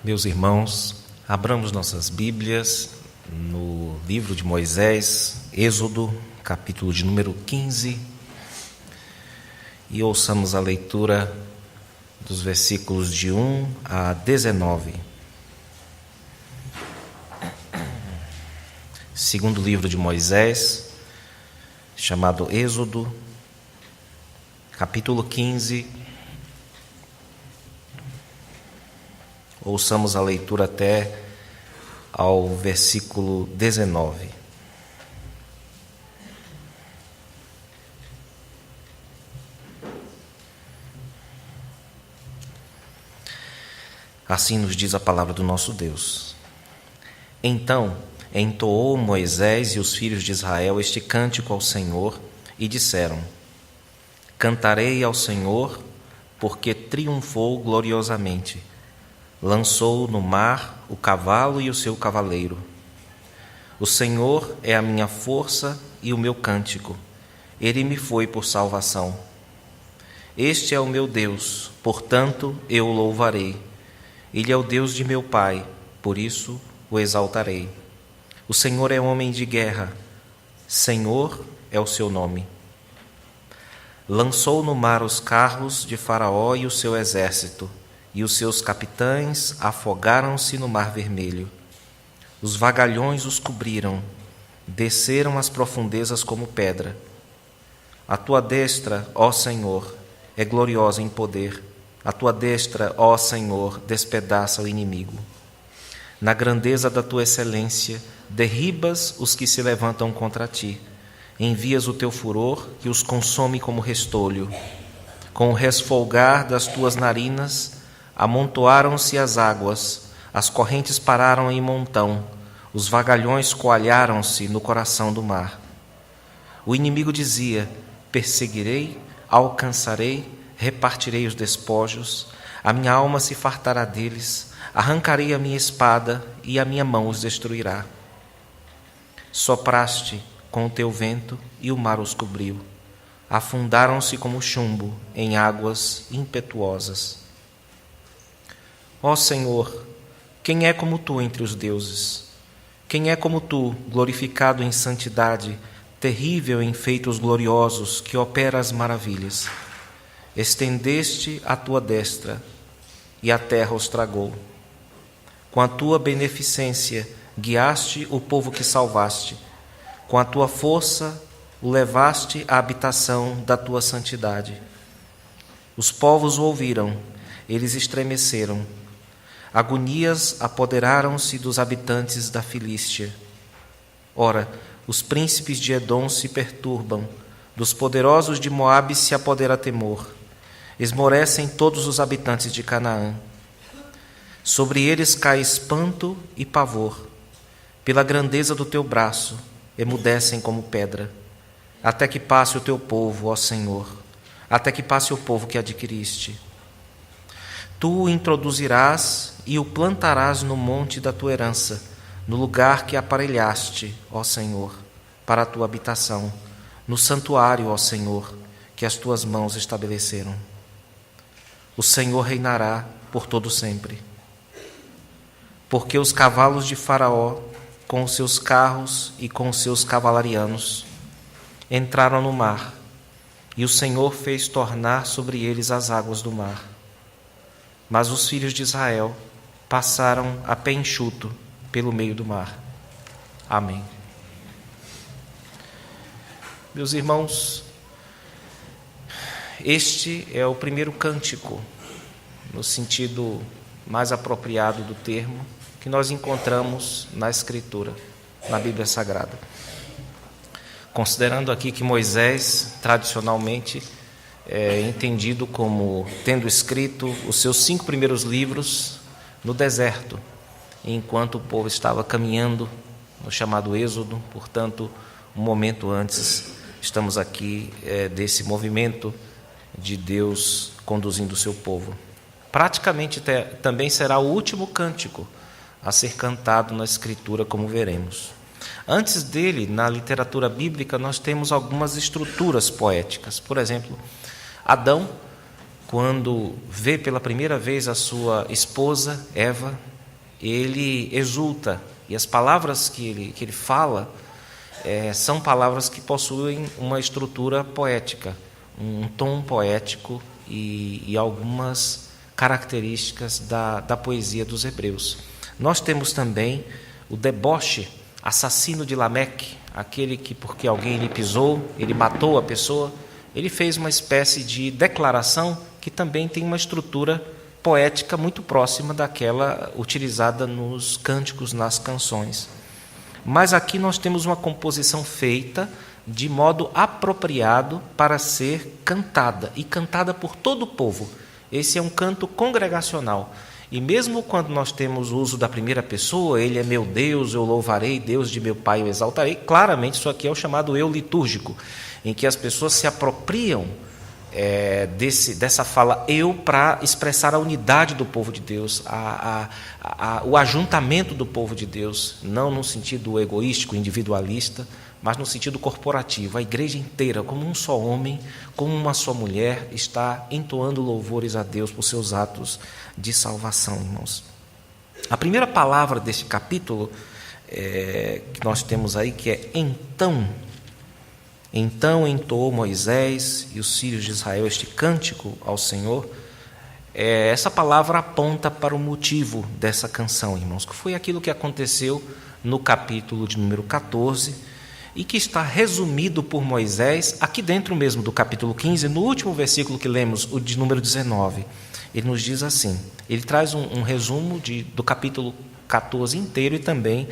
Meus irmãos, abramos nossas Bíblias no livro de Moisés, Êxodo, capítulo de número 15, e ouçamos a leitura dos versículos de 1 a 19. Segundo livro de Moisés, chamado Êxodo, capítulo 15. Ouçamos a leitura até ao versículo 19. Assim nos diz a palavra do nosso Deus. Então entoou Moisés e os filhos de Israel este cântico ao Senhor e disseram: Cantarei ao Senhor, porque triunfou gloriosamente. Lançou no mar o cavalo e o seu cavaleiro. O Senhor é a minha força e o meu cântico. Ele me foi por salvação. Este é o meu Deus, portanto eu o louvarei. Ele é o Deus de meu pai, por isso o exaltarei. O Senhor é homem de guerra. Senhor é o seu nome. Lançou no mar os carros de Faraó e o seu exército, e os seus capitães afogaram-se no mar vermelho. Os vagalhões os cobriram, desceram às profundezas como pedra. A tua destra, ó Senhor, é gloriosa em poder. A tua destra, ó Senhor, despedaça o inimigo. Na grandeza da tua excelência, derribas os que se levantam contra ti. Envias o teu furor que os consome como restolho. Com o resfolgar das tuas narinas, amontoaram-se as águas, as correntes pararam em montão, os vagalhões coalharam-se no coração do mar. O inimigo dizia: perseguirei, alcançarei, repartirei os despojos, a minha alma se fartará deles, arrancarei a minha espada e a minha mão os destruirá. Sopraste com o teu vento e o mar os cobriu, afundaram-se como chumbo em águas impetuosas. Ó Senhor, quem é como tu entre os deuses? Quem é como tu, glorificado em santidade, terrível em feitos gloriosos, que opera as maravilhas? Estendeste a tua destra, e a terra os tragou. Com a tua beneficência guiaste o povo que salvaste. Com a tua força o levaste à habitação da tua santidade. Os povos o ouviram, eles estremeceram. Agonias apoderaram-se dos habitantes da Filístia. Ora, os príncipes de Edom se perturbam, dos poderosos de Moabe se apodera temor. Esmorecem todos os habitantes de Canaã. Sobre eles cai espanto e pavor. Pela grandeza do teu braço, emudecem como pedra. Até que passe o teu povo, ó Senhor, até que passe o povo que adquiriste. Tu o introduzirás e o plantarás no monte da tua herança, no lugar que aparelhaste, ó Senhor, para a tua habitação, no santuário, ó Senhor, que as tuas mãos estabeleceram. O Senhor reinará por todo sempre. Porque os cavalos de Faraó, com os seus carros e com os seus cavalarianos, entraram no mar, e o Senhor fez tornar sobre eles as águas do mar. Mas os filhos de Israel passaram a pé enxuto pelo meio do mar. Amém. Meus irmãos, este é o primeiro cântico, no sentido mais apropriado do termo, que nós encontramos na Escritura, na Bíblia Sagrada. Considerando aqui que Moisés, tradicionalmente, é entendido como tendo escrito os seus 5 primeiros livros no deserto, enquanto o povo estava caminhando no chamado Êxodo. Portanto, um momento antes, estamos aqui desse movimento de Deus conduzindo o seu povo. Praticamente também será o último cântico a ser cantado na Escritura, como veremos. Antes dele, na literatura bíblica, nós temos algumas estruturas poéticas. Por exemplo, Adão, quando vê pela primeira vez a sua esposa, Eva, ele exulta, e as palavras que ele fala são palavras que possuem uma estrutura poética, um tom poético e algumas características da poesia dos hebreus. Nós temos também o deboche assassino de Lameque, aquele que, porque alguém lhe pisou, ele matou a pessoa. Ele fez uma espécie de declaração que também tem uma estrutura poética muito próxima daquela utilizada nos cânticos, nas canções. Mas aqui nós temos uma composição feita de modo apropriado para ser cantada, e cantada por todo o povo. Esse é um canto congregacional. E mesmo quando nós temos o uso da primeira pessoa, ele é meu Deus, eu louvarei, Deus de meu Pai eu exaltarei, claramente isso aqui é o chamado eu litúrgico, em que as pessoas se apropriam dessa fala eu para expressar a unidade do povo de Deus, o ajuntamento do povo de Deus, não no sentido egoístico, individualista, mas no sentido corporativo. A igreja inteira, como um só homem, como uma só mulher, está entoando louvores a Deus por seus atos de salvação, irmãos. A primeira palavra deste capítulo que nós temos aí, que é então. Então entoou Moisés e os filhos de Israel este cântico ao Senhor. Essa palavra aponta para o motivo dessa canção, irmãos, que foi aquilo que aconteceu no capítulo de número 14, e que está resumido por Moisés aqui dentro mesmo do capítulo 15, no último versículo que lemos, o de número 19. Ele nos diz assim, ele traz um resumo do capítulo 14 inteiro e também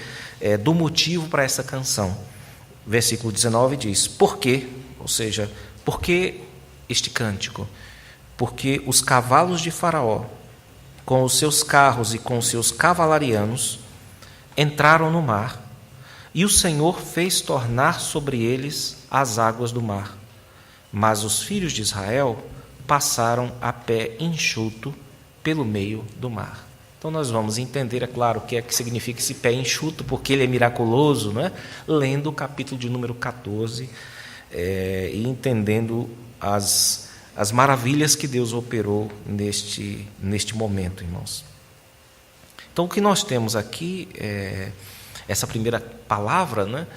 do motivo para essa canção. Versículo 19 diz, por quê? Ou seja, por que este cântico? Porque os cavalos de Faraó, com os seus carros e com os seus cavalarianos, entraram no mar, e o Senhor fez tornar sobre eles as águas do mar. Mas os filhos de Israel passaram a pé enxuto pelo meio do mar. Então nós vamos entender, é claro, o que significa esse pé enxuto, porque ele é miraculoso, não é? Lendo o capítulo de número 14 e entendendo as maravilhas que Deus operou neste momento, irmãos. Então o que nós temos aqui, essa primeira palavra, né,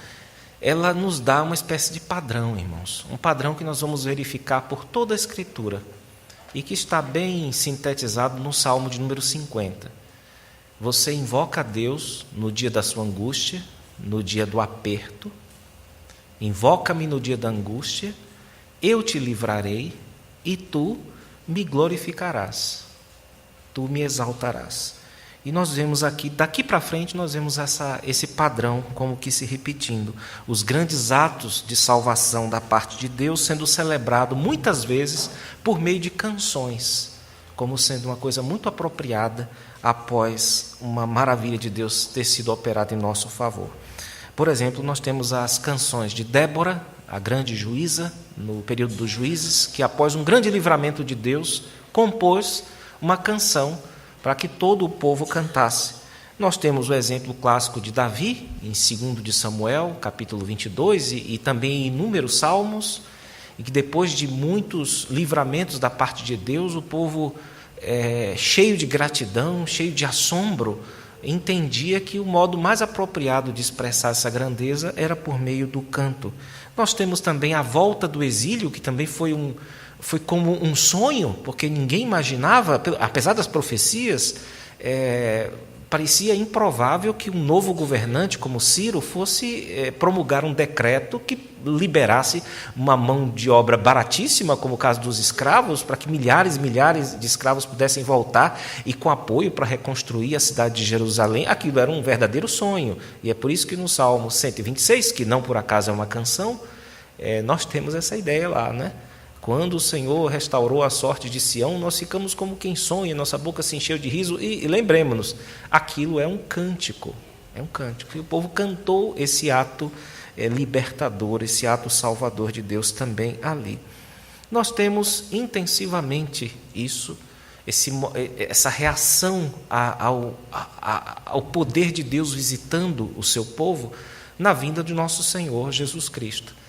ela nos dá uma espécie de padrão, irmãos. Um padrão que nós vamos verificar por toda a Escritura e que está bem sintetizado no Salmo de número 50. Você invoca a Deus no dia da sua angústia, no dia do aperto. Invoca-me no dia da angústia, eu te livrarei e tu me glorificarás. Tu me exaltarás. E nós vemos aqui, daqui para frente, nós vemos esse padrão como que se repetindo. Os grandes atos de salvação da parte de Deus sendo celebrado muitas vezes por meio de canções, como sendo uma coisa muito apropriada após uma maravilha de Deus ter sido operada em nosso favor. Por exemplo, nós temos as canções de Débora, a grande juíza, no período dos juízes, que após um grande livramento de Deus, compôs uma canção para que todo o povo cantasse. Nós temos o exemplo clássico de Davi, em 2 de Samuel, capítulo 22, e também em inúmeros salmos, e que depois de muitos livramentos da parte de Deus, o povo, cheio de gratidão, cheio de assombro, entendia que o modo mais apropriado de expressar essa grandeza era por meio do canto. Nós temos também a volta do exílio, que também foi como um sonho, porque ninguém imaginava, apesar das profecias, parecia improvável que um novo governante como Ciro fosse promulgar um decreto que liberasse uma mão de obra baratíssima, como o caso dos escravos, para que milhares e milhares de escravos pudessem voltar e com apoio para reconstruir a cidade de Jerusalém. Aquilo era um verdadeiro sonho. E é por isso que no Salmo 126, que não por acaso é uma canção, nós temos essa ideia lá, né? Quando o Senhor restaurou a sorte de Sião, nós ficamos como quem sonha, nossa boca se encheu de riso, e lembremos-nos, aquilo é um cântico, e o povo cantou esse ato libertador, esse ato salvador de Deus também ali. Nós temos intensivamente isso, essa reação ao poder de Deus visitando o seu povo na vinda de nosso Senhor Jesus Cristo.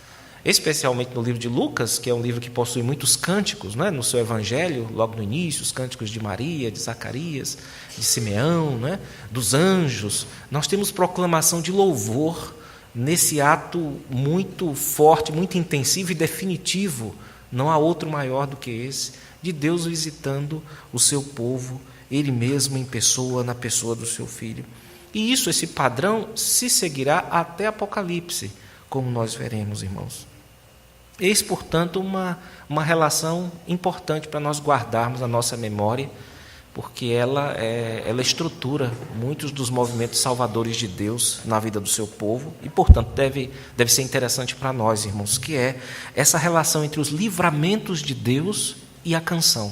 especialmente no livro de Lucas, que é um livro que possui muitos cânticos, não é? No seu evangelho, logo no início, os cânticos de Maria, de Zacarias, de Simeão, não é? Dos anjos. Nós temos proclamação de louvor nesse ato muito forte, muito intensivo e definitivo. Não há outro maior do que esse, de Deus visitando o seu povo, Ele mesmo em pessoa, na pessoa do seu Filho. E isso, esse padrão, se seguirá até Apocalipse, como nós veremos, irmãos. Eis, portanto, uma relação importante para nós guardarmos na nossa memória, porque ela estrutura muitos dos movimentos salvadores de Deus na vida do seu povo e, portanto, deve ser interessante para nós, irmãos, que é essa relação entre os livramentos de Deus e a canção.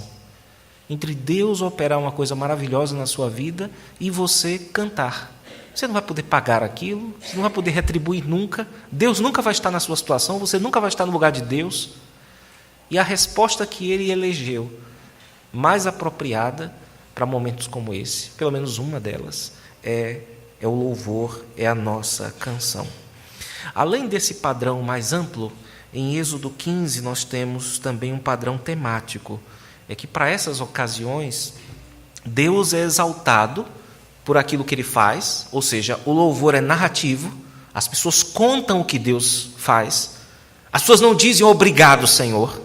Entre Deus operar uma coisa maravilhosa na sua vida e você cantar. Você não vai poder pagar aquilo, você não vai poder retribuir nunca, Deus nunca vai estar na sua situação, você nunca vai estar no lugar de Deus. E a resposta que Ele elegeu, mais apropriada para momentos como esse, pelo menos uma delas, é o louvor, é a nossa canção. Além desse padrão mais amplo, em Êxodo 15 nós temos também um padrão temático. É que para essas ocasiões, Deus é exaltado por aquilo que Ele faz, ou seja, o louvor é narrativo, as pessoas contam o que Deus faz, as pessoas não dizem obrigado, Senhor,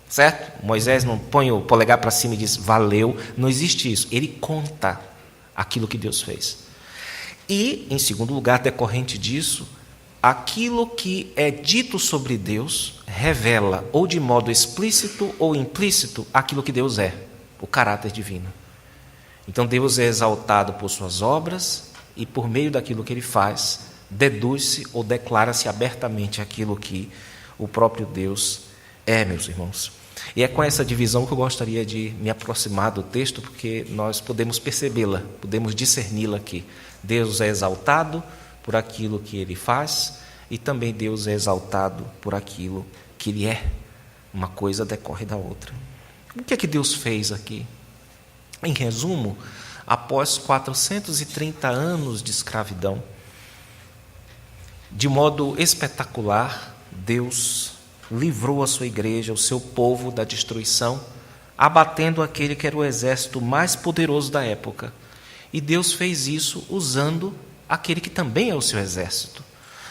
certo? Moisés não põe o polegar para cima e diz valeu, não existe isso, ele conta aquilo que Deus fez. E, em segundo lugar, decorrente disso, aquilo que é dito sobre Deus revela, ou de modo explícito ou implícito, aquilo que Deus é, o caráter divino. Então Deus é exaltado por suas obras e por meio daquilo que Ele faz, deduz-se ou declara-se abertamente aquilo que o próprio Deus é, meus irmãos. E é com essa divisão que eu gostaria de me aproximar do texto, porque nós podemos percebê-la, podemos discerni-la aqui. Deus é exaltado por aquilo que Ele faz e também Deus é exaltado por aquilo que Ele é. Uma coisa decorre da outra. O que é que Deus fez aqui? Em resumo, após 430 anos de escravidão, de modo espetacular, Deus livrou a sua igreja, o seu povo, da destruição, abatendo aquele que era o exército mais poderoso da época. E Deus fez isso usando aquele que também é o seu exército.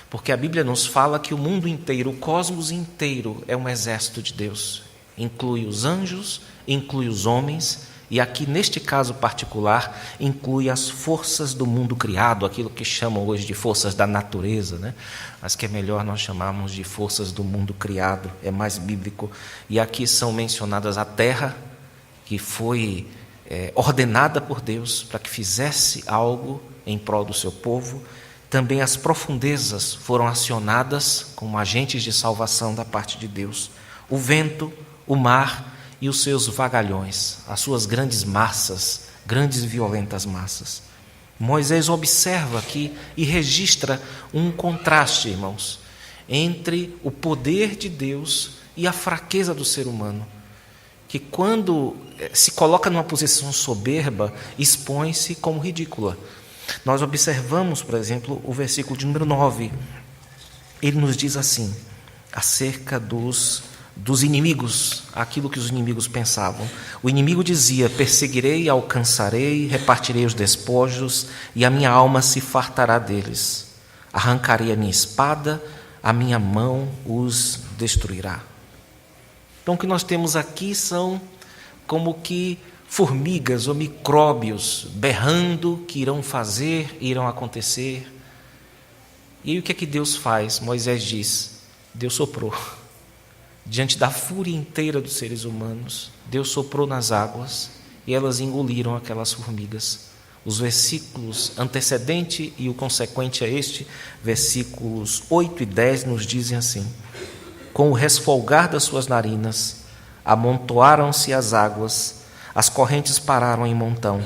Porque a Bíblia nos fala que o mundo inteiro, o cosmos inteiro, é um exército de Deus. Inclui os anjos, inclui os homens, e aqui, neste caso particular, inclui as forças do mundo criado, aquilo que chamam hoje de forças da natureza, né? Mas que é melhor nós chamarmos de forças do mundo criado, é mais bíblico. E aqui são mencionadas a terra, que foi ordenada por Deus para que fizesse algo em prol do seu povo. Também as profundezas foram acionadas como agentes de salvação da parte de Deus. O vento, o mar e os seus vagalhões, as suas grandes massas, grandes e violentas massas. Moisés observa aqui e registra um contraste, irmãos, entre o poder de Deus e a fraqueza do ser humano, que quando se coloca numa posição soberba, expõe-se como ridícula. Nós observamos, por exemplo, o versículo de número 9. Ele nos diz assim, acerca dos inimigos, aquilo que os inimigos pensavam. O inimigo dizia, perseguirei, alcançarei, repartirei os despojos, e a minha alma se fartará deles. Arrancarei a minha espada, a minha mão os destruirá. Então o que nós temos aqui são como que formigas ou micróbios berrando que irão fazer, irão acontecer. E aí o que é que Deus faz? Moisés diz, Deus soprou. Diante da fúria inteira dos seres humanos, Deus soprou nas águas e elas engoliram aquelas formigas. Os versículos antecedente e o consequente a este, versículos 8 e 10, nos dizem assim: com o resfolgar das suas narinas, amontoaram-se as águas, as correntes pararam em montão,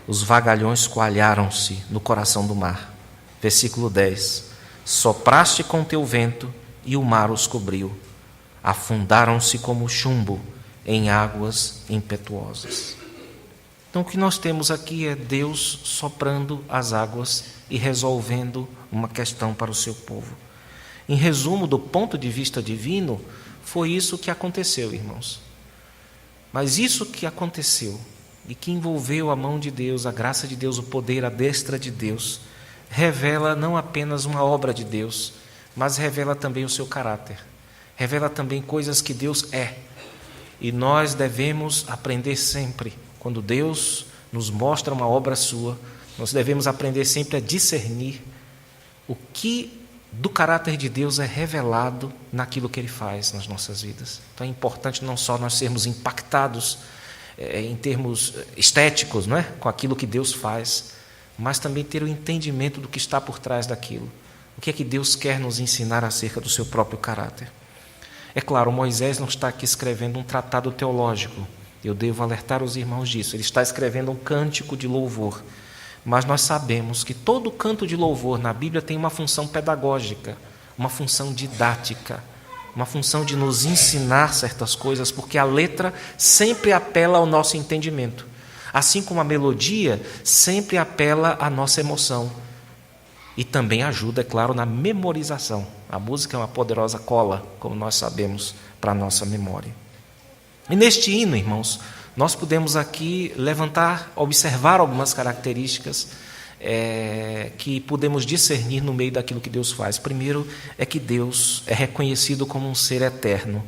os vagalhões coalharam-se no coração do mar. Versículo 10: sopraste com teu vento e o mar os cobriu. Afundaram-se como chumbo em águas impetuosas. Então, o que nós temos aqui é Deus soprando as águas e resolvendo uma questão para o seu povo. Em resumo, do ponto de vista divino, foi isso que aconteceu, irmãos. Mas isso que aconteceu e que envolveu a mão de Deus, a graça de Deus, o poder, a destra de Deus, revela não apenas uma obra de Deus, mas revela também o seu caráter. Revela também coisas que Deus é. E nós devemos aprender sempre, quando Deus nos mostra uma obra sua, nós devemos aprender sempre a discernir o que do caráter de Deus é revelado naquilo que Ele faz nas nossas vidas. Então é importante não só nós sermos impactados em termos estéticos, não é? Com aquilo que Deus faz, mas também ter o entendimento do que está por trás daquilo. O que é que Deus quer nos ensinar acerca do seu próprio caráter? É claro, Moisés não está aqui escrevendo um tratado teológico. Eu devo alertar os irmãos disso. Ele está escrevendo um cântico de louvor. Mas nós sabemos que todo canto de louvor na Bíblia tem uma função pedagógica, uma função didática, uma função de nos ensinar certas coisas, porque a letra sempre apela ao nosso entendimento. Assim como a melodia sempre apela à nossa emoção. E também ajuda, é claro, na memorização. A música é uma poderosa cola, como nós sabemos, para a nossa memória. E neste hino, irmãos, nós podemos aqui observar algumas características que podemos discernir no meio daquilo que Deus faz. Primeiro é que Deus é reconhecido como um ser eterno.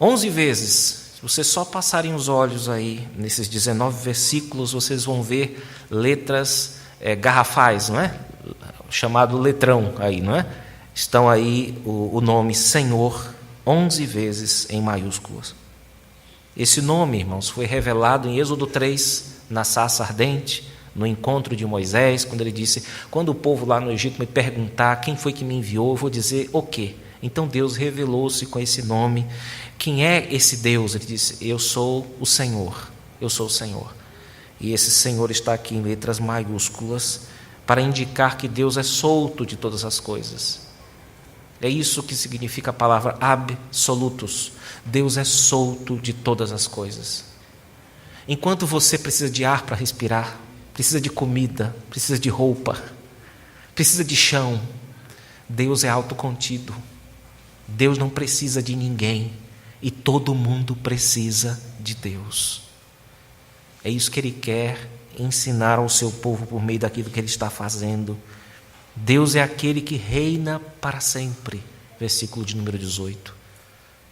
11 vezes, se vocês só passarem os olhos aí, nesses 19 versículos, vocês vão ver letras garrafais, não é? Chamado letrão aí, não é? Estão aí o nome Senhor 11 vezes em maiúsculas. Esse nome, irmãos, foi revelado em Êxodo 3, na sarça ardente, no encontro de Moisés, quando ele disse: quando o povo lá no Egito me perguntar quem foi que me enviou, eu vou dizer o quê? Então Deus revelou-se com esse nome. Quem é esse Deus? Ele disse: eu sou o Senhor, eu sou o Senhor. E esse Senhor está aqui em letras maiúsculas, para indicar que Deus é solto de todas as coisas. É isso que significa a palavra absolutos. Deus é solto de todas as coisas. Enquanto você precisa de ar para respirar, precisa de comida, precisa de roupa, precisa de chão, Deus é autocontido. Deus não precisa de ninguém e todo mundo precisa de Deus. É isso que Ele quer ensinar ao seu povo por meio daquilo que Ele está fazendo. Deus é aquele que reina para sempre. Versículo de número 18.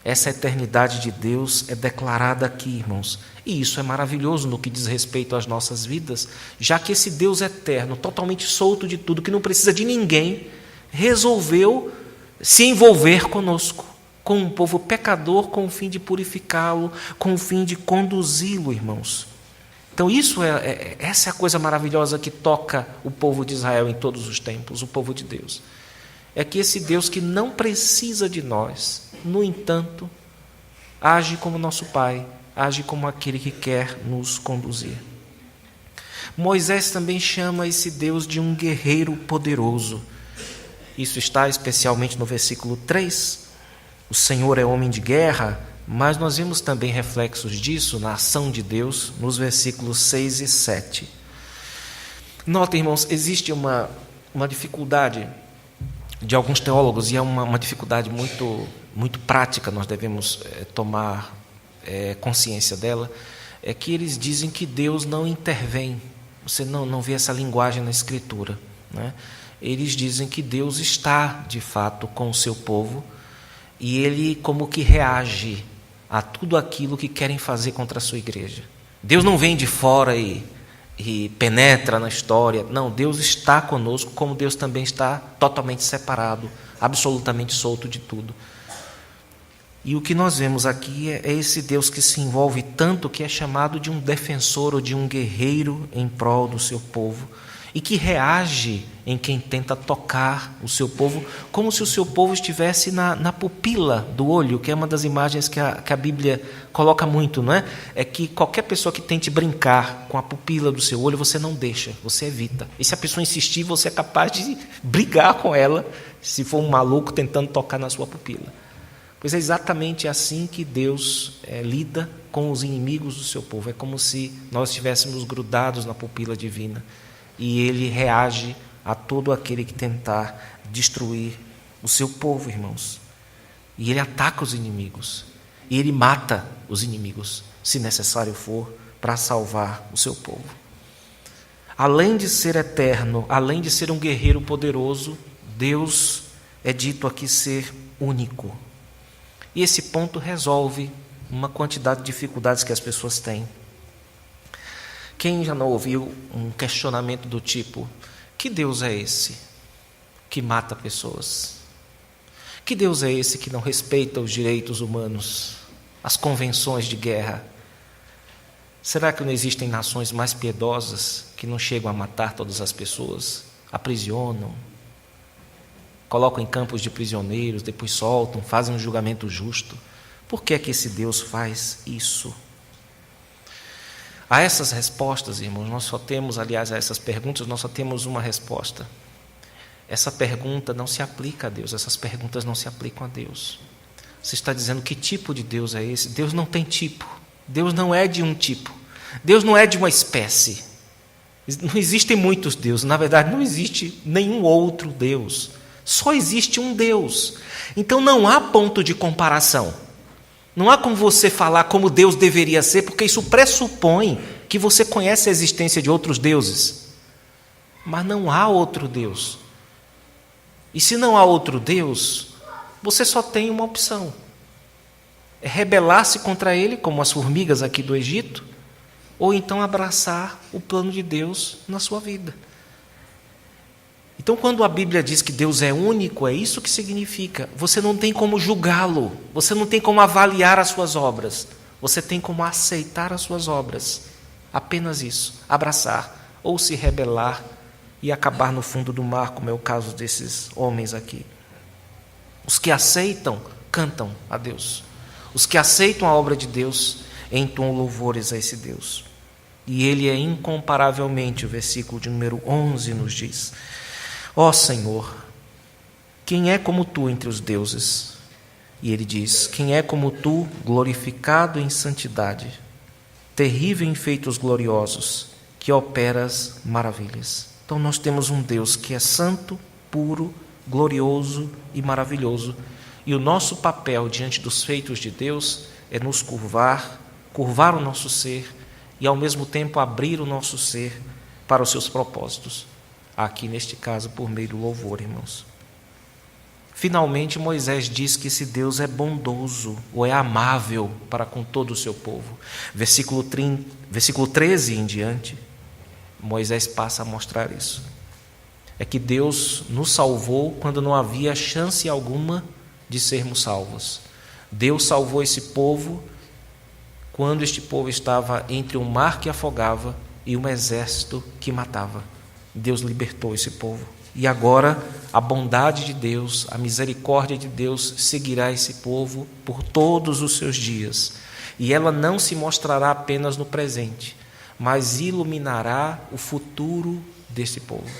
Essa eternidade de Deus é declarada aqui, irmãos. E isso é maravilhoso no que diz respeito às nossas vidas, já que esse Deus eterno, totalmente solto de tudo, que não precisa de ninguém, resolveu se envolver conosco, com um povo pecador, com o fim de purificá-lo, com o fim de conduzi-lo, irmãos. Então essa é a coisa maravilhosa que toca o povo de Israel em todos os tempos, o povo de Deus. É que esse Deus que não precisa de nós, no entanto, age como nosso Pai, age como aquele que quer nos conduzir. Moisés também chama esse Deus de um guerreiro poderoso. Isso está especialmente no versículo 3. O Senhor é homem de guerra, mas nós vemos também reflexos disso na ação de Deus nos versículos 6 e 7. Notem, irmãos, existe uma dificuldade de alguns teólogos, e é uma dificuldade muito prática, nós devemos tomar consciência dela, é que eles dizem que Deus não intervém. Você não vê essa linguagem na Escritura, né? Eles dizem que Deus está, de fato, com o seu povo, e Ele como que reage a tudo aquilo que querem fazer contra a sua igreja. Deus não vem de fora e penetra na história. Não, Deus está conosco, como Deus também está totalmente separado, absolutamente solto de tudo. E o que nós vemos aqui é esse Deus que se envolve tanto, que é chamado de um defensor ou de um guerreiro em prol do seu povo, e que reage em quem tenta tocar o seu povo, como se o seu povo estivesse na pupila do olho, que é uma das imagens que a Bíblia coloca muito, não é? É que qualquer pessoa que tente brincar com a pupila do seu olho, você não deixa, você evita. E se a pessoa insistir, você é capaz de brigar com ela, se for um maluco tentando tocar na sua pupila. Pois é exatamente assim que Deus lida com os inimigos do seu povo. É como se nós estivéssemos grudados na pupila divina. E Ele reage a todo aquele que tentar destruir o seu povo, irmãos. E ele ataca os inimigos. E ele mata os inimigos, se necessário for, para salvar o seu povo. Além de ser eterno, além de ser um guerreiro poderoso, Deus é dito aqui ser único. E esse ponto resolve uma quantidade de dificuldades que as pessoas têm. Quem já não ouviu um questionamento do tipo: que Deus é esse que mata pessoas? Que Deus é esse que não respeita os direitos humanos, as convenções de guerra? Será que não existem nações mais piedosas que não chegam a matar todas as pessoas, aprisionam, colocam em campos de prisioneiros, depois soltam, fazem um julgamento justo? Por que é que esse Deus faz isso? A essas respostas, irmãos, nós só temos, aliás, a essas perguntas, nós só temos uma resposta. Essa pergunta não se aplica a Deus, essas perguntas não se aplicam a Deus. Você está dizendo que tipo de Deus é esse? Deus não tem tipo. Deus não é de um tipo. Deus não é de uma espécie. Não existem muitos deuses. Na verdade, não existe nenhum outro Deus. Só existe um Deus. Então não há ponto de comparação. Não há como você falar como Deus deveria ser, porque isso pressupõe que você conhece a existência de outros deuses. Mas não há outro Deus. E se não há outro Deus, você só tem uma opção: é rebelar-se contra ele, como as formigas aqui do Egito, ou então abraçar o plano de Deus na sua vida. Então, quando a Bíblia diz que Deus é único, é isso que significa. Você não tem como julgá-lo, você não tem como avaliar as suas obras, você tem como aceitar as suas obras. Apenas isso, abraçar ou se rebelar e acabar no fundo do mar, como é o caso desses homens aqui. Os que aceitam, cantam a Deus. Os que aceitam a obra de Deus, entoam louvores a esse Deus. E ele é incomparavelmente, o versículo de número 11 nos diz: ó Senhor, quem é como tu entre os deuses? E ele diz: quem é como tu, glorificado em santidade, terrível em feitos gloriosos, que operas maravilhas. Então nós temos um Deus que é santo, puro, glorioso e maravilhoso. E o nosso papel diante dos feitos de Deus é nos curvar o nosso ser e ao mesmo tempo abrir o nosso ser para os seus propósitos. Aqui neste caso por meio do louvor, irmãos. Finalmente Moisés diz que esse Deus é bondoso ou é amável para com todo o seu povo. Versículo 13 em diante, Moisés passa a mostrar isso. É que Deus nos salvou quando não havia chance alguma de sermos salvos. Deus salvou esse povo quando este povo estava entre um mar que afogava e um exército que matava. Deus libertou esse povo. E agora a bondade de Deus, a misericórdia de Deus seguirá esse povo por todos os seus dias. E ela não se mostrará apenas no presente, mas iluminará o futuro desse povo.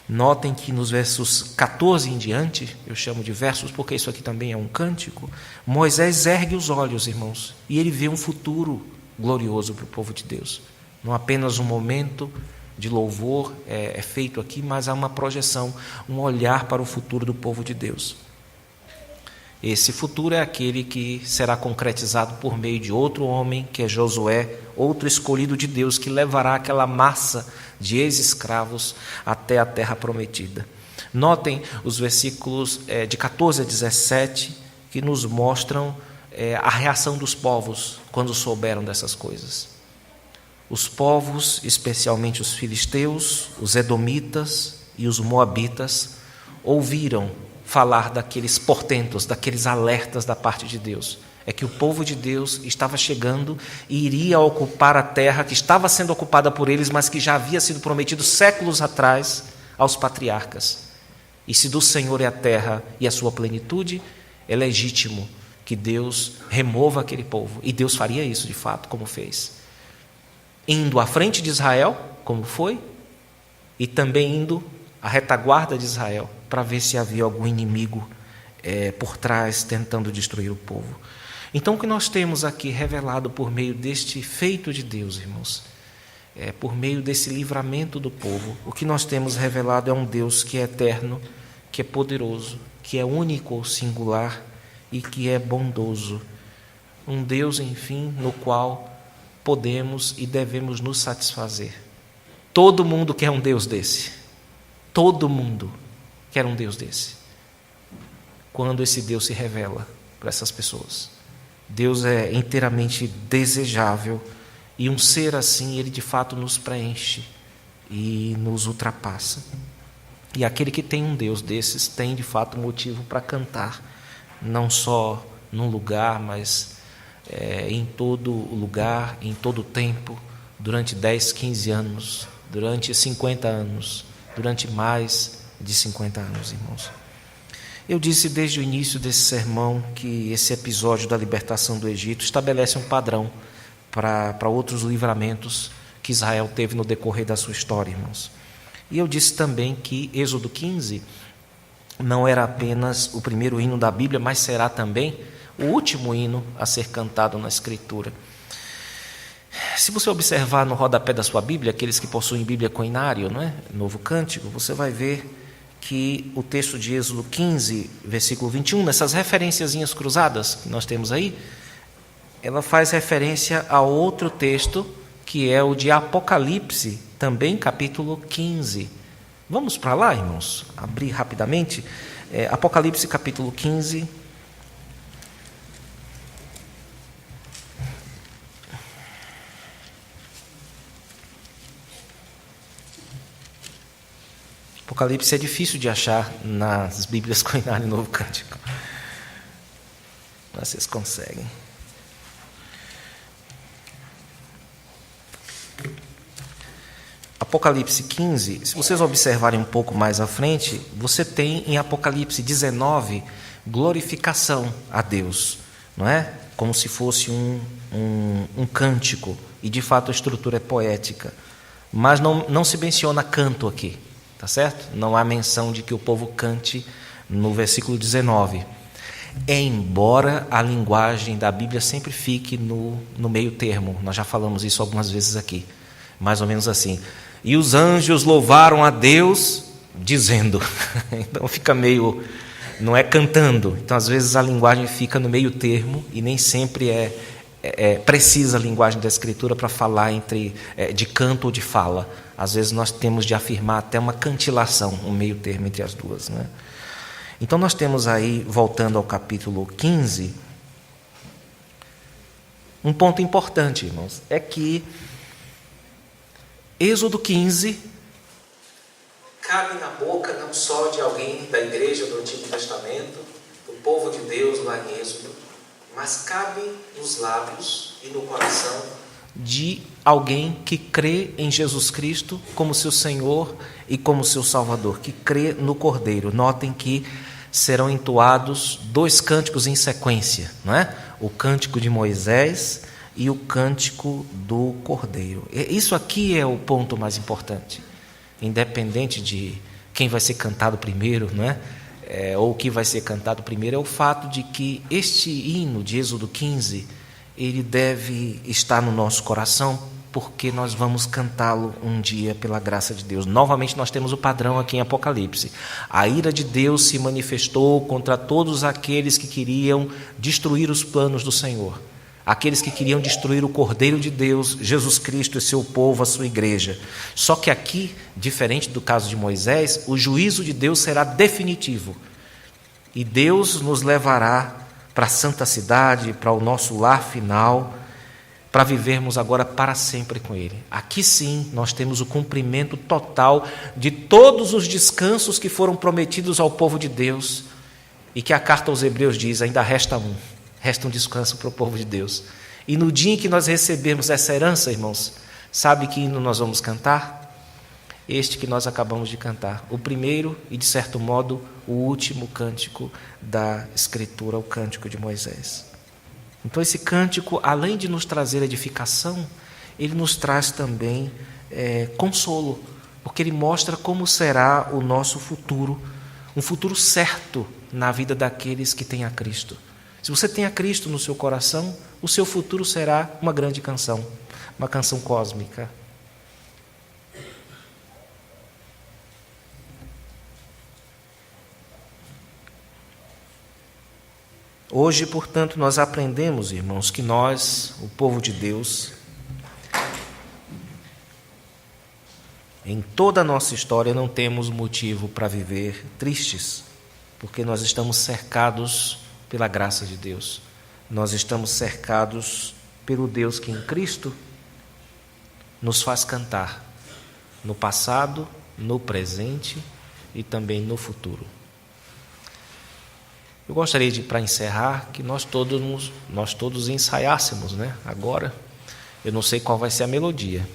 Notem que nos versos 14 em diante, eu chamo de versos porque isso aqui também é um cântico, Moisés ergue os olhos, irmãos, e ele vê um futuro glorioso para o povo de Deus. Não apenas um momento de louvor é feito aqui, mas há uma projeção, um olhar para o futuro do povo de Deus. Esse futuro é aquele que será concretizado por meio de outro homem, que é Josué, outro escolhido de Deus, que levará aquela massa de ex-escravos até a terra prometida. Notem os versículos de 14 a 17, que nos mostram a reação dos povos quando souberam dessas coisas. Os povos, especialmente os filisteus, os edomitas e os moabitas, ouviram falar daqueles portentos, daqueles alertas da parte de Deus. É que o povo de Deus estava chegando e iria ocupar a terra que estava sendo ocupada por eles, mas que já havia sido prometido séculos atrás aos patriarcas. E se do Senhor é a terra e a sua plenitude, é legítimo que Deus remova aquele povo. E Deus faria isso, de fato, como fez. Indo à frente de Israel, como foi, e também indo à retaguarda de Israel, para ver se havia algum inimigo por trás tentando destruir o povo. Então, o que nós temos aqui revelado por meio deste feito de Deus, irmãos, por meio desse livramento do povo, o que nós temos revelado é um Deus que é eterno, que é poderoso, que é único ou singular e que é bondoso. Um Deus, enfim, no qual podemos e devemos nos satisfazer. Todo mundo quer um Deus desse. Todo mundo quer um Deus desse. Quando esse Deus se revela para essas pessoas. Deus é inteiramente desejável e um ser assim, ele de fato nos preenche e nos ultrapassa. E aquele que tem um Deus desses tem de fato motivo para cantar, não só num lugar, mas em todo lugar, em todo tempo, durante 10, 15 anos, durante 50 anos, durante mais de 50 anos, irmãos. Eu disse desde o início desse sermão que esse episódio da libertação do Egito estabelece um padrão para outros livramentos que Israel teve no decorrer da sua história, irmãos. E eu disse também que Êxodo 15 não era apenas o primeiro hino da Bíblia, mas será também o último hino a ser cantado na Escritura. Se você observar no rodapé da sua Bíblia, aqueles que possuem Bíblia Coinário, não é? Novo Cântico, você vai ver que o texto de Êxodo 15, versículo 21, nessas referenciazinhas cruzadas que nós temos aí, ela faz referência a outro texto, que é o de Apocalipse, também capítulo 15. Vamos para lá, irmãos? Abrir rapidamente. Apocalipse capítulo 15. Apocalipse é difícil de achar nas Bíblias Coinário e Novo Cântico. Mas vocês conseguem. Apocalipse 15, se vocês observarem um pouco mais à frente, você tem em Apocalipse 19 glorificação a Deus, não é? Como se fosse um cântico, e de fato a estrutura é poética. Mas não se menciona canto aqui, tá certo? Não há menção de que o povo cante no versículo 19. Embora a linguagem da Bíblia sempre fique no meio termo, nós já falamos isso algumas vezes aqui, mais ou menos assim. E os anjos louvaram a Deus, dizendo. Então fica meio, não é cantando. Então às vezes a linguagem fica no meio termo e nem sempre é precisa a linguagem da Escritura para falar de canto ou de fala. Às vezes nós temos de afirmar até uma cantilação, um meio termo entre as duas, né? Então nós temos aí, voltando ao capítulo 15, um ponto importante, irmãos, é que Êxodo 15 cabe na boca não só de alguém da igreja do Antigo Testamento, do povo de Deus lá em Êxodo, mas cabe nos lábios e no coração de alguém que crê em Jesus Cristo como seu Senhor e como seu Salvador, que crê no Cordeiro. Notem que serão entoados 2 cânticos em sequência, não é? O cântico de Moisés e o cântico do Cordeiro. Isso aqui é o ponto mais importante, independente de quem vai ser cantado primeiro, não é? Ou o que vai ser cantado primeiro, é o fato de que este hino de Êxodo 15, ele deve estar no nosso coração, porque nós vamos cantá-lo um dia pela graça de Deus. Novamente nós temos o padrão aqui em Apocalipse. A ira de Deus se manifestou contra todos aqueles que queriam destruir os planos do Senhor. Aqueles que queriam destruir o Cordeiro de Deus, Jesus Cristo e seu povo, a sua igreja. Só que aqui, diferente do caso de Moisés, o juízo de Deus será definitivo. E Deus nos levará para a santa cidade, para o nosso lar final, para vivermos agora para sempre com Ele. Aqui sim, nós temos o cumprimento total de todos os descansos que foram prometidos ao povo de Deus, e que a carta aos Hebreus diz, ainda resta um descanso para o povo de Deus. E no dia em que nós recebemos essa herança, irmãos, sabe que hino nós vamos cantar? Este que nós acabamos de cantar. O primeiro e, de certo modo, o último cântico da Escritura, o cântico de Moisés. Então esse cântico, além de nos trazer edificação, ele nos traz também consolo, porque ele mostra como será o nosso futuro, um futuro certo na vida daqueles que têm a Cristo. Se você tem a Cristo no seu coração, o seu futuro será uma grande canção, uma canção cósmica. Hoje, portanto, nós aprendemos, irmãos, que nós, o povo de Deus, em toda a nossa história não temos motivo para viver tristes, porque nós estamos cercados pela graça de Deus. Nós estamos cercados pelo Deus que em Cristo nos faz cantar, no passado, no presente e também no futuro. Eu gostaria de, para encerrar, que nós todos ensaiássemos, né? Agora, eu não sei qual vai ser a melodia,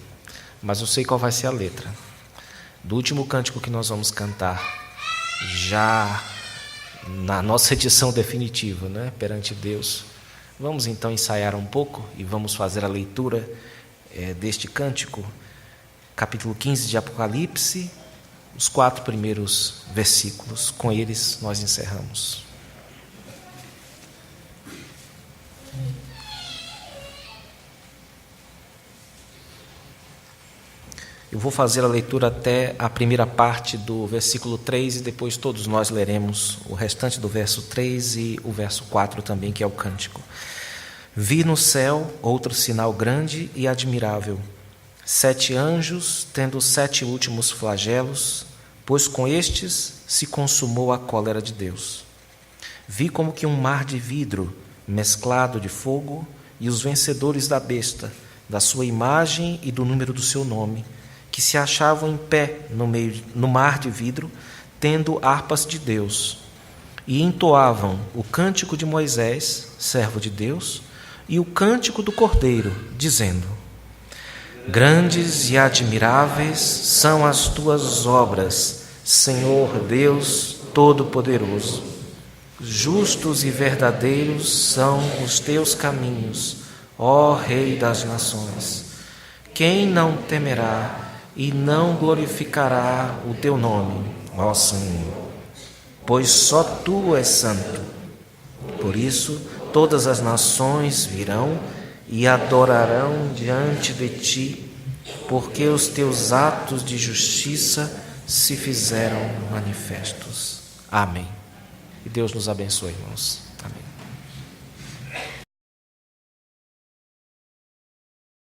mas eu sei qual vai ser a letra do último cântico que nós vamos cantar, já na nossa edição definitiva, né? Perante Deus. Vamos então ensaiar um pouco e vamos fazer a leitura deste cântico, capítulo 15 de Apocalipse, os 4 primeiros versículos. Com eles nós encerramos. Eu vou fazer a leitura até a primeira parte do versículo 3 e depois todos nós leremos o restante do verso 3 e o verso 4 também, que é o cântico. Vi no céu outro sinal grande e admirável, 7 anjos tendo 7 últimos flagelos, pois com estes se consumou a cólera de Deus. Vi como que um mar de vidro mesclado de fogo e os vencedores da besta, da sua imagem e do número do seu nome, que se achavam em pé no mar de vidro, tendo harpas de Deus, e entoavam o cântico de Moisés, servo de Deus, e o cântico do Cordeiro, dizendo: Grandes e admiráveis são as tuas obras, Senhor Deus Todo-Poderoso. Justos e verdadeiros são os teus caminhos, ó Rei das nações. Quem não temerá e não glorificará o teu nome, ó Senhor? Pois só tu és santo. Por isso, todas as nações virão e adorarão diante de ti, porque os teus atos de justiça se fizeram manifestos. Amém. E Deus nos abençoe, irmãos. Amém.